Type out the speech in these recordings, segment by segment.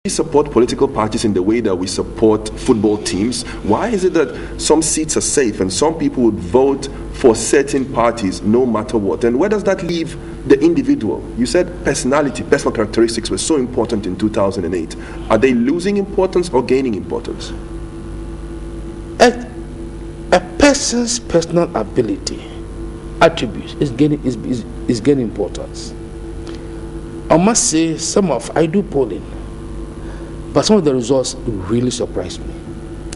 support political parties in the way that we support football teams, why is it that some seats are safe and some people would vote for certain parties no matter what? And where does that leave the individual? You said personality, personal characteristics were so important in 2008. Are they losing importance or gaining importance? A person's personal ability, attributes, is gaining importance. I must say, I do polling, but some of the results really surprised me.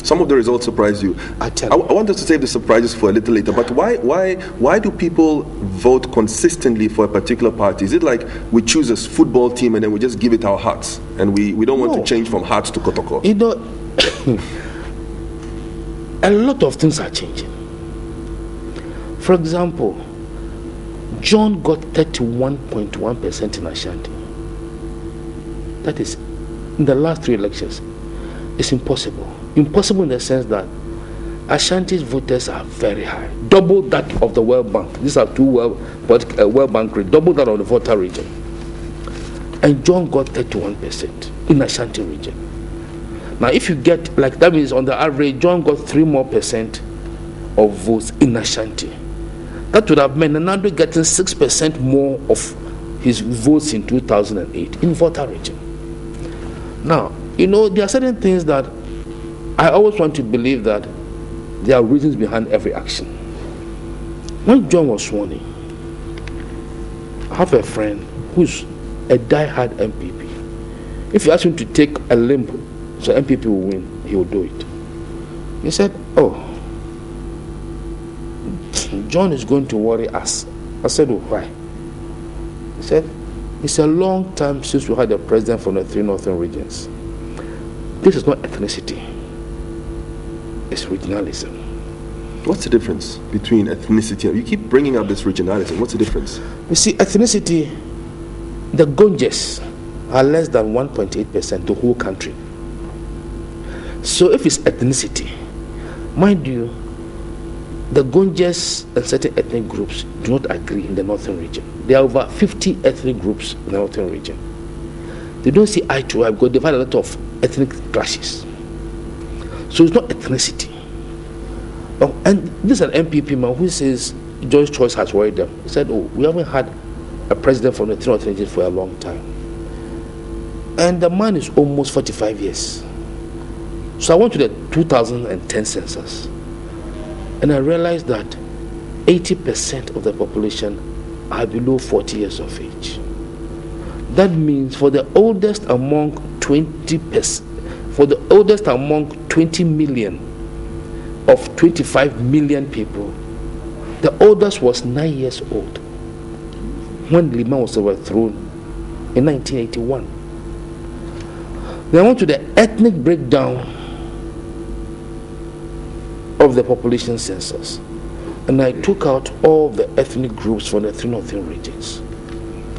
Some of the results surprise you. I want us to save the surprises for a little later, but why do people vote consistently for a particular party? Is it like we choose a football team and then we just give it our hearts and we don't want to change from hearts to kotoko? You know, a lot of things are changing. For example, John got 31.1% in Ashanti. That is, in the last 3 elections. It's impossible. Impossible in the sense that Ashanti's voters are very high. Double that of the World Bank. These are two World Bank rates. Double that of the Volta region. And John got 31% in Ashanti region. Now, if you get, like that means on the average, John got 3% more of votes in Ashanti. That would have meant Nando getting 6% more of his votes in 2008 in Volta region. Now, you know, there are certain things that I always want to believe that there are reasons behind every action. When John was sworn in, I have a friend who's a die-hard MPP. If you ask him to take a limb so MPP will win, he will do it. He said, "Oh, John is going to worry us." I said, "Oh, why?" He said, "It's a long time since we had a president from the 3 northern regions. This is not ethnicity, it's regionalism." What's the difference between ethnicity? You keep bringing up this regionalism. What's the difference? You see, ethnicity, the Gonjes are less than 1.8% the whole country. So if it's ethnicity, mind you, the Gonjes and certain ethnic groups do not agree in the northern region. There are over 50 ethnic groups in the northern region. They don't see eye to eye because they've had a lot of ethnic clashes. So it's not ethnicity. And this is an MPP man who says Joy's choice has worried them. He said, "Oh, we haven't had a president from the 3 northern region for a long time." And the man is almost 45 years. So I went to the 2010 census and I realized that 80% of the population are below 40 years of age. That means for the oldest among 20 million of 25 million people, the oldest was 9 years old when Liman was overthrown in 1981. Then I went to the ethnic breakdown of the population census, and I took out all the ethnic groups from the 3 northern regions,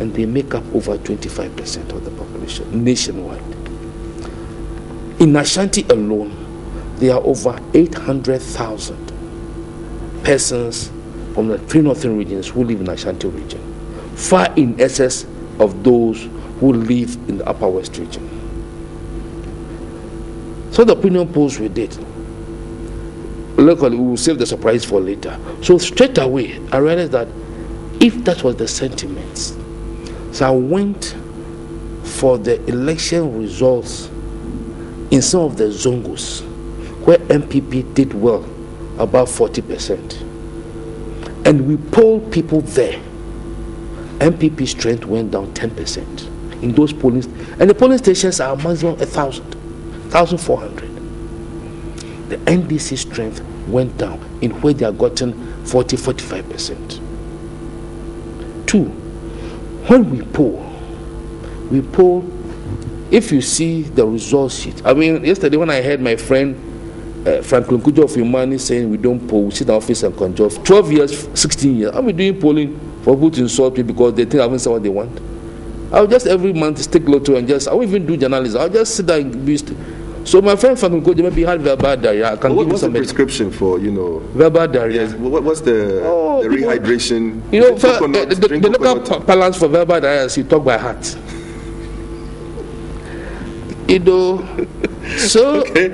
and they make up over 25% of the population nationwide. In Ashanti alone, there are over 800,000 persons from the 3 northern regions who live in Ashanti region, far in excess of those who live in the Upper West region. So the opinion polls we did, locally, we will save the surprise for later. So straight away, I realized that if that was the sentiment, so I went for the election results in some of the zongos where MPP did well, about 40%. And we polled people there. MPP strength went down 10% in those polling, and the polling stations are maximum 1,400. The NDC strength went down in where they are gotten 40-45%. 2, when we poll, if you see the results sheet. I mean, yesterday when I heard my friend Franklin Kujo of Imani saying we don't poll, we sit in the office and conjure. 12 years, 16 years, I'll be doing polling for people to insult me because they think I haven't said what they want. I'll just every month stick lotto and I won't even do journalism. I'll just sit there and be so my friend Franklin Kujo maybe had verbal diarrhea. I can give you some prescription for, verbal diarrhea. Yes. What's the rehydration? The local balance for verbal diarrhea is you talk by heart. So okay,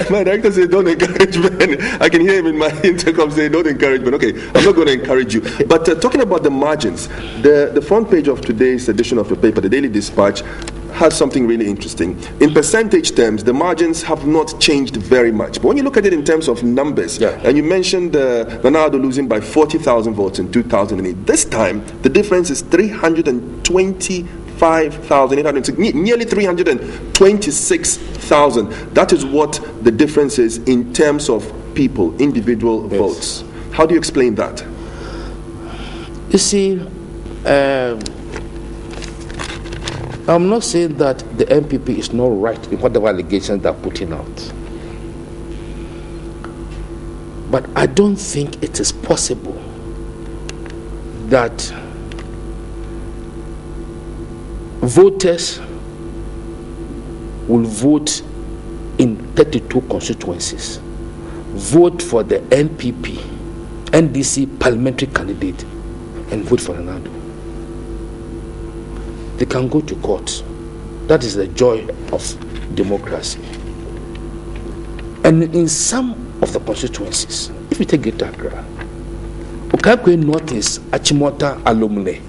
my director says don't encourage Ben. I can hear him in my intercom say don't encourage Ben. Okay, I'm not going to encourage you. But talking about the margins, the front page of today's edition of your paper, the Daily Dispatch, has something really interesting. In percentage terms, the margins have not changed very much. But when you look at it in terms of numbers, and you mentioned Ronaldo losing by 40,000 votes in 2008, this time the difference is 325,800, nearly 326,000. That is what the difference is in terms of people, individual votes. How do you explain that? You see, I'm not saying that the MPP is not right in whatever allegations they're putting out. But I don't think it is possible that voters will vote in 32 constituencies, vote for the NPP, NDC parliamentary candidate, and vote for Ronaldo. They can go to court. That is the joy of democracy. And in some of the constituencies, if you take it to Accra, Okakwe North is Achimota Alumne,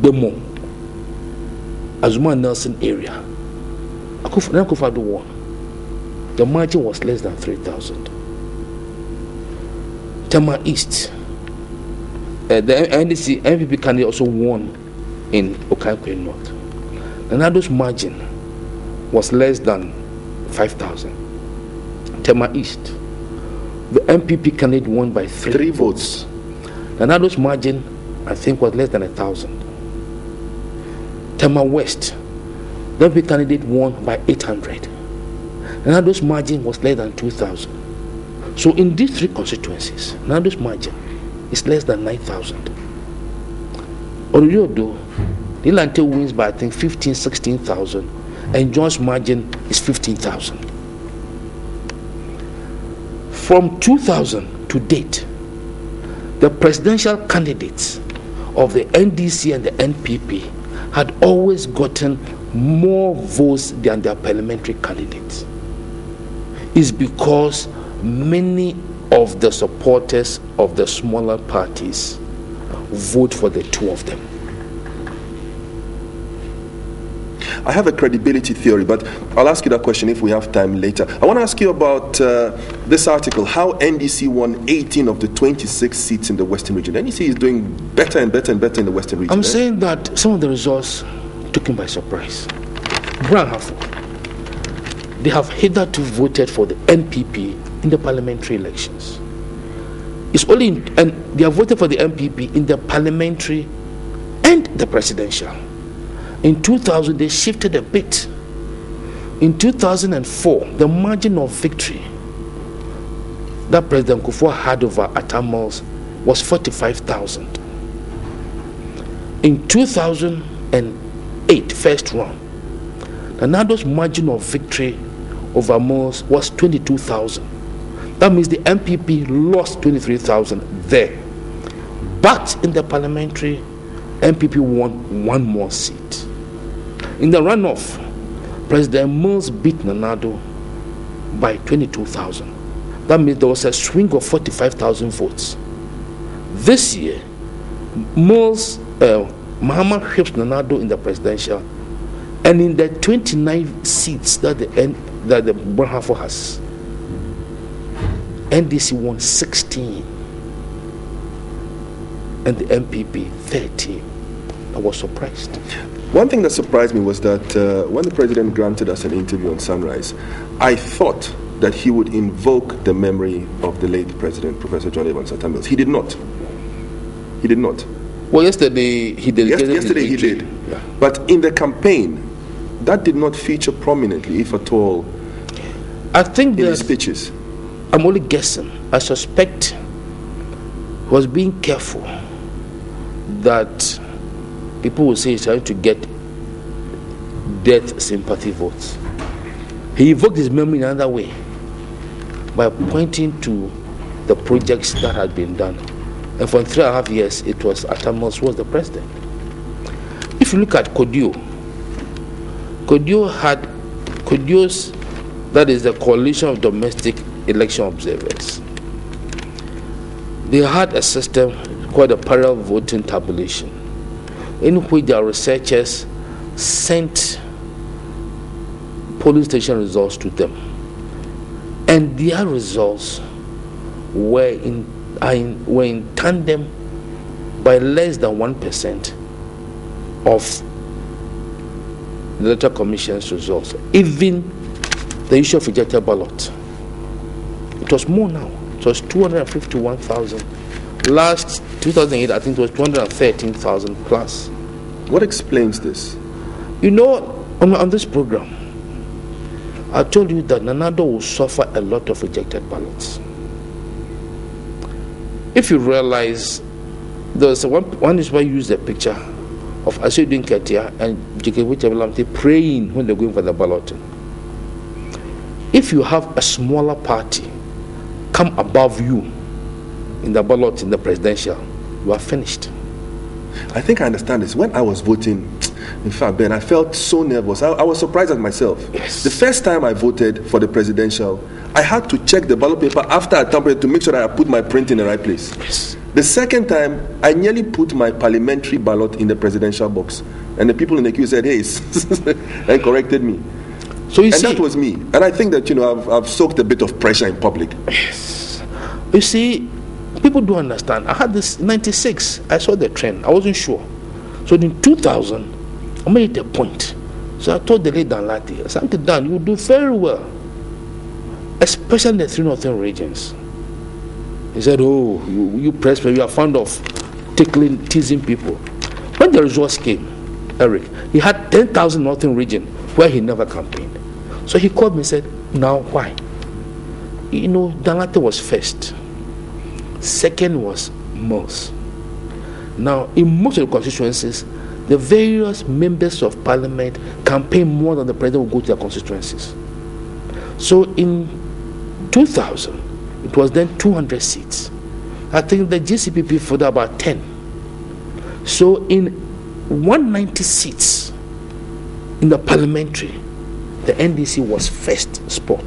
Bemo, Azuma Nelson area. Akufo-Addo won. The margin was less than 3,000. Tema East, the NDC MPP candidate also won in Okakwe North. Ronaldo's margin was less than 5,000. Tema East, the MPP candidate won by 3 votes. Ronaldo's margin, I think, was less than 1,000. Tema West, the MPP candidate won by 800. Ronaldo's margin was less than 2,000. So in these 3 constituencies, Ronaldo's margin is less than 9,000. Oriodo, Nilante wins by I think 15,000, 16,000, and John's margin is 15,000. From 2000 to date, the presidential candidates of the NDC and the NPP had always gotten more votes than their parliamentary candidates. It's because many of the supporters of the smaller parties vote for the 2 of them. I have a credibility theory, but I'll ask you that question if we have time later. I want to ask you about this article, how NDC won 18 of the 26 seats in the Western region. NDC is doing better and better and better in the Western region. I'm saying that some of the results took him by surprise. They have hitherto voted for the NPP in the parliamentary elections. It's only and they have voted for the NPP in the parliamentary and the presidential. In 2000, they shifted a bit. In 2004, the margin of victory that President Kufuor had over Atamals was 45,000. In 2008, first round, Ronaldo's margin of victory over Moles was 22,000. That means the MPP lost 23,000 there. But in the parliamentary, MPP won 1 more seat. In the runoff, President Mills beat Ronaldo by 22,000. That means there was a swing of 45,000 votes. This year, Mills, Mahama whips Ronaldo in the presidential, and in the 29 seats that the Brahafo has, NDC won 16 and the MPP 13. I was surprised. One thing that surprised me was that when the president granted us an interview on Sunrise, I thought that he would invoke the memory of the late president, Professor John Evans Atta Mills. He did not. He did not. Well, yesterday he did. Yesterday he did. Yeah. But in the campaign, that did not feature prominently, if at all, I think in his speeches. I'm only guessing. I suspect he was being careful that people will say he's trying to get death sympathy votes. He evoked his memory in another way by pointing to the projects that had been done. And for 3.5 years, it was Atta Mills who was the president. If you look at Kodio that is the Coalition of Domestic Election Observers. They had a system called a parallel voting tabulation, in which their researchers sent polling station results to them, and their results were in tandem by less than 1% of the Electoral Commission's results. Even the issue of rejected ballot, it was more now. It was 251,000. Last 2008, I think it was 213,000 plus. What explains this? You know, on this program, I told you that Nanado will suffer a lot of rejected ballots. If you realize, there's one is why you use the picture of Asudin Ketia and Jikewichabelamte praying when they're going for the balloting. If you have a smaller party come above you in the ballot in the presidential, you are finished. I think I understand this. When I was voting, in fact, Ben, I felt so nervous. I was surprised at myself. Yes. The first time I voted for the presidential, I had to check the ballot paper after I tampered it to make sure that I put my print in the right place. Yes. The second time, I nearly put my parliamentary ballot in the presidential box. And the people in the queue said, hey, and corrected me. So you see, that was me. And I think that, I've soaked a bit of pressure in public. Yes. You see, people do understand. I had this 96. I saw the trend. I wasn't sure. So in 2000, I made it a point. So I told the lady Danlati, something done, you do very well. Especially in the 3 northern regions. He said, oh, you press, you are fond of teasing people. When the results came, Eric, he had 10,000 northern region where he never campaigned. So he called me and said, now why? Danlati was first. Second was Mills. Now, in most of the constituencies, the various members of parliament campaign more than the president will go to their constituencies. So in 2000, it was then 200 seats. I think the GCPP for about 10. So in 190 seats in the parliamentary, the NDC was first spot.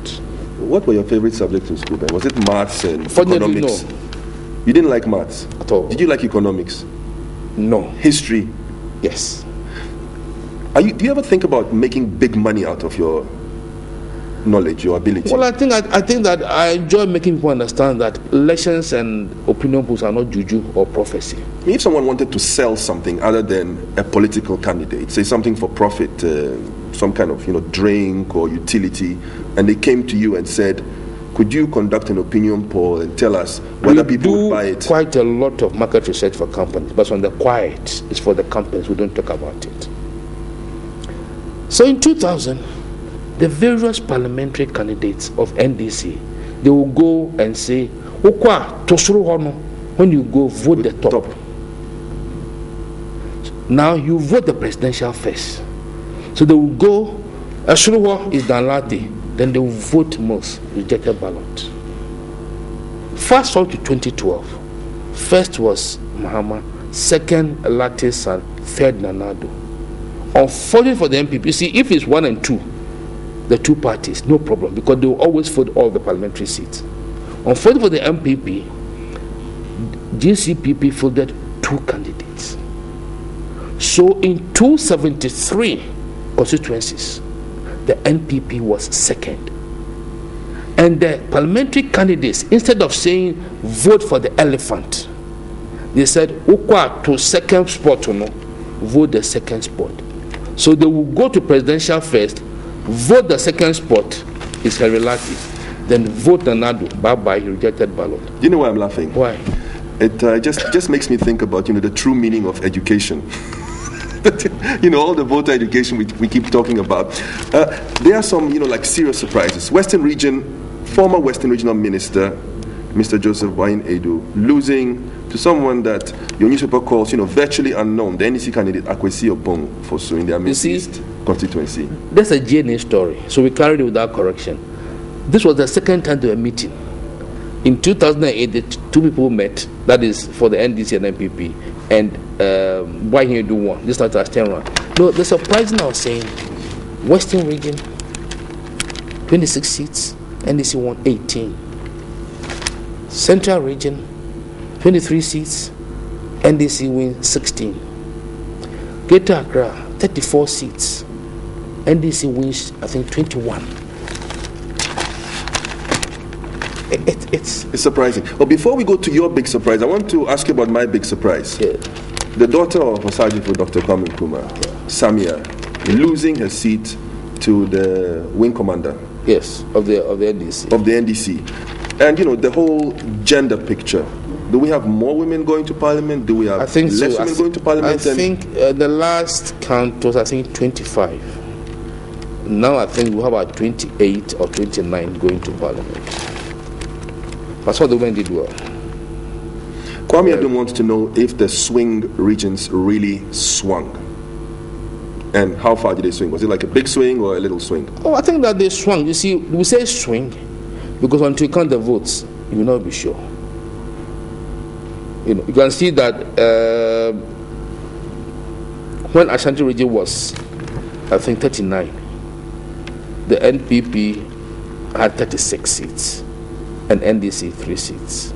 What were your favorite subjects in school then? Was it maths and Fortunately, economics? no. You didn't like maths? At all. Did you like economics? No. History? Yes. Do you ever think about making big money out of your knowledge, your ability? Well, I think that I enjoy making people understand that elections and opinion polls are not juju or prophecy. If someone wanted to sell something other than a political candidate, say something for profit, some kind of drink or utility, and they came to you and said, could you conduct an opinion poll and tell us whether people would buy it? Quite a lot of market research for companies, but on the quiet, it's for the companies. We don't talk about it. So in 2000, the various parliamentary candidates of NDC, they will go and say, when you go, vote the top. Now you vote the presidential first. So they will go, Ashruwa is Danlati, then they will vote most rejected ballot. Fast forward to 2012. First was Mahama, second Latis, and third Nanado. Unfortunately for the MPP, you see, if it's 1 and 2, the two parties, no problem, because they will always vote all the parliamentary seats. Unfortunately for the MPP, GCPP fielded 2 candidates. So in 273 constituencies, the NPP was second. And the parliamentary candidates, instead of saying vote for the elephant, they said, Ukwa to second spot, vote the second spot. So they will go to presidential first, vote the second spot, is very lucky. Then vote Nanado, bye-bye, rejected ballot. You know why I'm laughing? Why? It just makes me think about, the true meaning of education. All the voter education we keep talking about. There are some, like serious surprises. Former Western Regional Minister, Mr. Joseph Wain Edu, losing to someone that your newspaper calls, virtually unknown, the NDC candidate Akwesi Opong for in their East constituency. That's a GNA story, so we carried it without correction. This was the second time they were meeting. In 2008, the 2 people met, that is for the NDC and NPP, and Wain Edu won. This time it was 10 round. No, the surprise now saying, Western region, 26 seats, NDC won 18. Central region, 23 seats, NDC wins 16. Greater Accra, 34 seats, NDC wins, I think, 21. It's surprising. But before we go to your big surprise, I want to ask you about my big surprise. Yeah. The daughter of Osajifo, Dr. Kwame Nkrumah, Samia, losing her seat to the wing commander. Yes, of the NDC. Of the NDC. And, the whole gender picture. Do we have more women going to parliament? Do we have less women going to parliament? I think the last count was, 25. Now I think we have about 28 or 29 going to parliament. That's what the women did well. Kwame Adum wants to know if the swing regions really swung. And how far did they swing? Was it like a big swing or a little swing? Oh, I think that they swung. You see, we say swing because until you count the votes, you will not be sure. You can see that when Ashanti region was, I think, 39, the NPP had 36 seats and NDC 3 seats.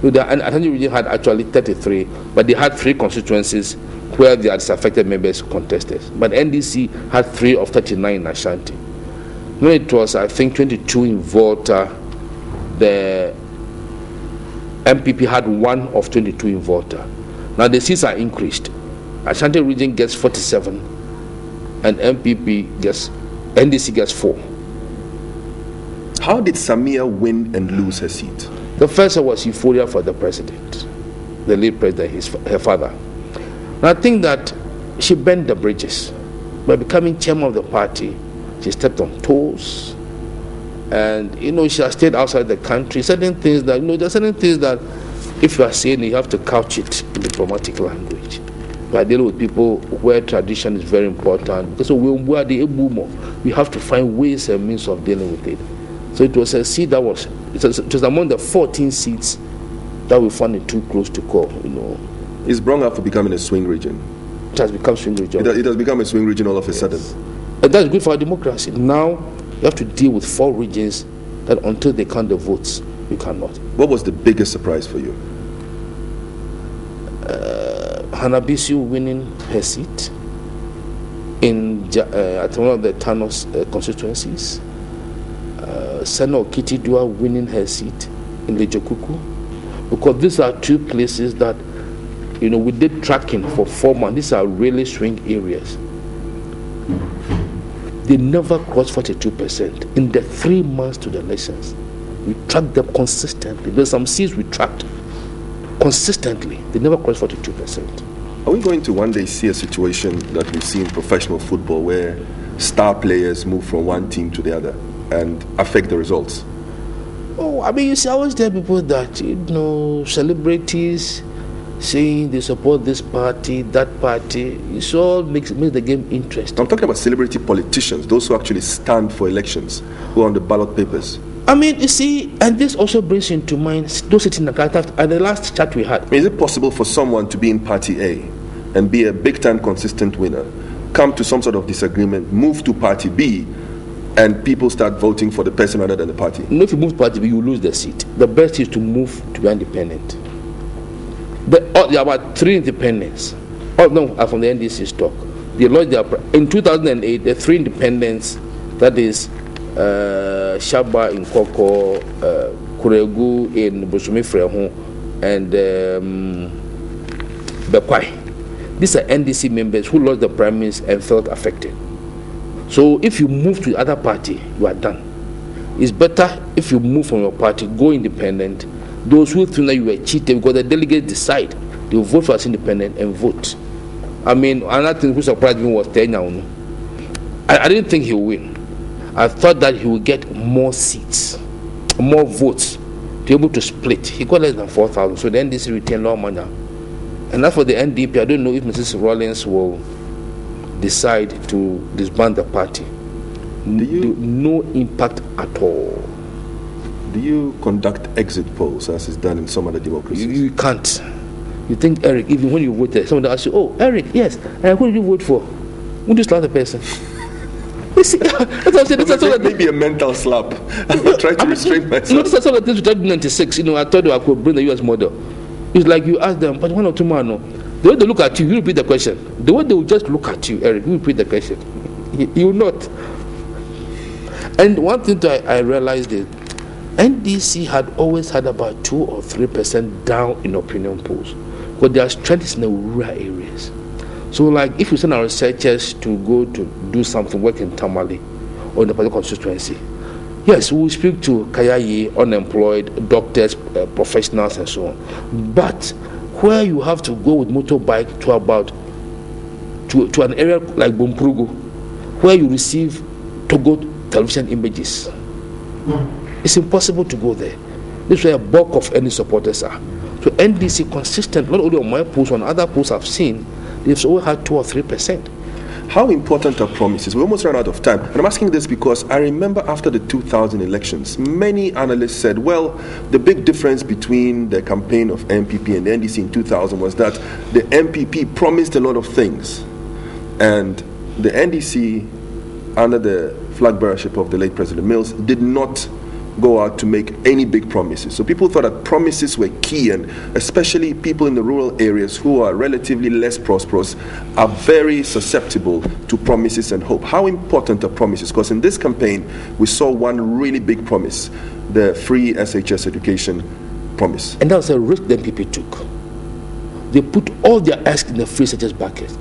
The Ashanti region had actually 33, but they had 3 constituencies where the disaffected members contested. But NDC had 3 of 39 in Ashanti. When it was, I think, 22 in Volta, the MPP had 1 of 22 in Volta. Now the seats are increased. Ashanti region gets 47, and NDC gets 4. How did Samia win and lose her seat? The first one was euphoria for the president, the late president, her father. And I think that she bent the bridges. By becoming chairman of the party, she stepped on toes. And, she has stayed outside the country. Certain things that, there are certain things that if you are saying, you have to couch it in diplomatic language. We are dealing with people where tradition is very important. Because we are the Ebumo. We have to find ways and means of dealing with it. So it was a seat that was among the 14 seats that we found it too close to call, Is Brong-Ahafo becoming a swing region? It has become swing region. It has become a swing region all of a sudden. And that's good for our democracy. Now, you have to deal with 4 regions that until they count the votes, you cannot. What was the biggest surprise for you? Hanabisu winning her seat at one of the Thanos constituencies. Seno Kitidua winning her seat in Lejokuku. Because these are 2 places that, we did tracking for 4 months. These are really swing areas. They never crossed 42%. In the 3 months to the elections, we tracked them consistently. There's some seats we tracked consistently. They never crossed 42%. Are we going to one day see a situation that we see in professional football where star players move from one team to the other and affect the results? Oh, you see, I always tell people that, celebrities saying they support this party, that party, it all makes the game interesting. I'm talking about celebrity politicians, those who actually stand for elections, who are on the ballot papers. You see, and this also brings into mind those sitting at the last chat we had. Is it possible for someone to be in party A and be a big-time consistent winner, come to some sort of disagreement, move to party B, and people start voting for the person rather than the party? If you move to party B, you lose the seat. The best is to move to be independent. There are about 3 independents. All of them are from the NDC stock. They lost in 2008, the 3 independents, that is Shaba in Koko, Kuregu in Busumi Frehu, and Bekwai. These are NDC members who lost the primaries and felt affected. So if you move to the other party, you are done. It's better if you move from your party, go independent. Those who think that you were cheated, because the delegates decide, they will vote for us independent and vote. Another thing who surprised me was Tenya. I didn't think he would win. I thought that he would get more seats, more votes, to be able to split. He got less than 4,000, so the NDC retained more money. And as for the NDP, I don't know if Mrs. Rawlings will decide to disband the party. No impact at all. Do you conduct exit polls as is done in some other democracies? You can't. You think, Eric, even when you voted, someone asks you, oh, Eric, yes, who did you vote for? Who just like the person? See, that's what I'm saying. Maybe a mental slap. I'm trying to restrain myself. No, these are some of the things we tried in 96. I told you I could bring the US model. It's like you ask them, but one or two more, no. The way they look at you, you repeat the question. The way they will just look at you, Eric, you repeat the question. You will not. And one thing that I realized is NDC had always had about 2 or 3% down in opinion polls, but their strength is in the rural areas. So, like, if we send our researchers to go to do something, work in Tamale or in the particular constituency, yes, we will speak to Kayayi, unemployed, doctors, professionals, and so on. But where you have to go with motorbike to about to an area like Bumprugu, where you receive Togo television images, it's impossible to go there. This is where a bulk of any supporters are. So NDC consistent, not only on my post, on other posts I've seen, they've always had 2 or 3%. How important are promises? We almost ran out of time. And I'm asking this because I remember after the 2000 elections, many analysts said, well, the big difference between the campaign of MPP and the NDC in 2000 was that the MPP promised a lot of things. And the NDC, under the flag bearership of the late President Mills, did not go out to make any big promises. So people thought that promises were key, and especially people in the rural areas who are relatively less prosperous are very susceptible to promises and hope. How important are promises? Because in this campaign, we saw one really big promise, the free SHS education promise. And that was a risk the MPP took. They put all their eggs in the free SHS bucket.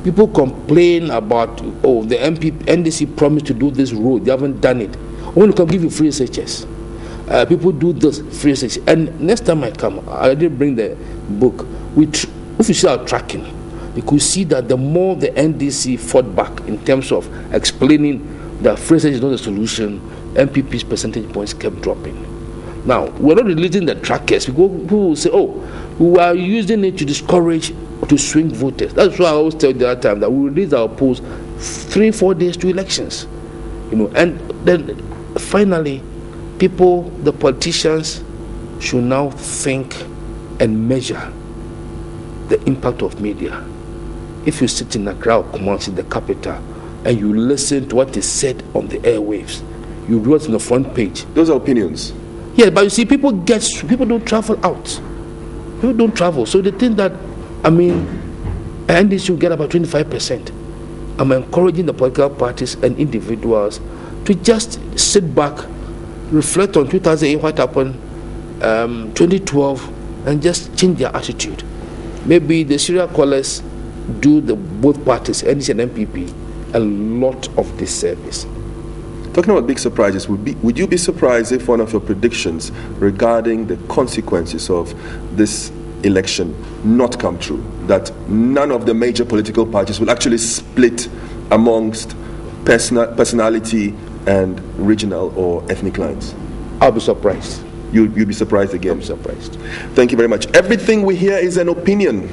People complain about, the NDC promised to do this road, they haven't done it. When you can give you free SHS, people do this free SHS. And next time I come, I did bring the book. If you see our tracking, you could see that the more the NDC fought back in terms of explaining that free SHS is not the solution, MPP's percentage points kept dropping. Now, we're not releasing the trackers. People will say, we are using it to discourage, to swing voters. That's why I always tell you the other time that we release our polls 3-4 days to elections. And then finally, the politicians should now think and measure the impact of media. If you sit in a crowd, in the capital, and you listen to what is said on the airwaves, you read what's on the front page. Those are opinions. Yeah, but you see, people don't travel out. People don't travel, so they think that, and they should get about 25%. I'm encouraging the political parties and individuals to just sit back, reflect on 2008, what happened, 2012, and just change their attitude. Maybe the serial callers do both parties, NDC and MPP, a lot of disservice. Talking about big surprises, would you be surprised if one of your predictions regarding the consequences of this election not come true? That none of the major political parties will actually split amongst personality and regional or ethnic lines? I'll be surprised. You'd be surprised again? I'll be surprised. Thank you very much. Everything we hear is an opinion,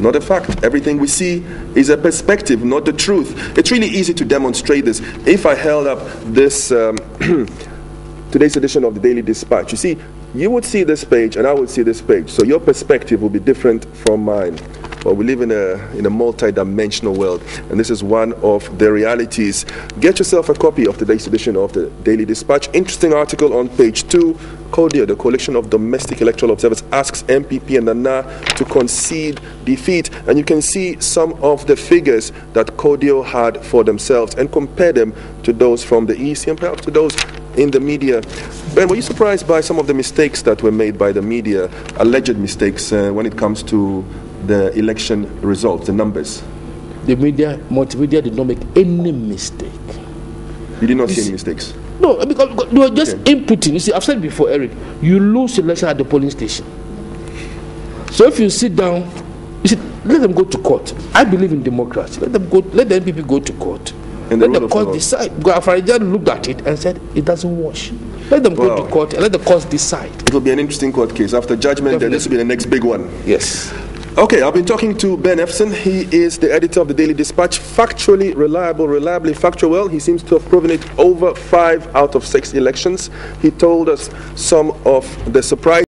not a fact. Everything we see is a perspective, not the truth. It's really easy to demonstrate this. If I held up this today's edition of the Daily Dispatch, you see, you would see this page and I would see this page. So your perspective will be different from mine. But we live in a multi-dimensional world, and this is one of the realities. Get yourself a copy of today's edition of the Daily Dispatch. Interesting article on page 2. CODIO, the Coalition of Domestic Electoral Observers, asks MPP and Nana to concede defeat. And you can see some of the figures that CODIO had for themselves and compare them to those from the EC and perhaps to those in the media. Ben, were you surprised by some of the mistakes that were made by the media, alleged mistakes, when it comes to the election results, the numbers? The multimedia did not make any mistake. You did not see any mistakes? No, because they were just inputting. You see, I've said before, Eric, you lose election at the polling station. So if you sit down, you see, let them go to court. I believe in democracy. Let the MPP go to court. Let the court decide. Because Afarajan looked at it and said it doesn't wash. Let them go to court and let the courts decide. It will be an interesting court case. After judgment, then this will be the next big one. Yes. Okay, I've been talking to Ben Ephson. He is the editor of the Daily Dispatch. Factually reliable, reliably factual. Well, he seems to have proven it over 5 out of 6 elections. He told us some of the surprise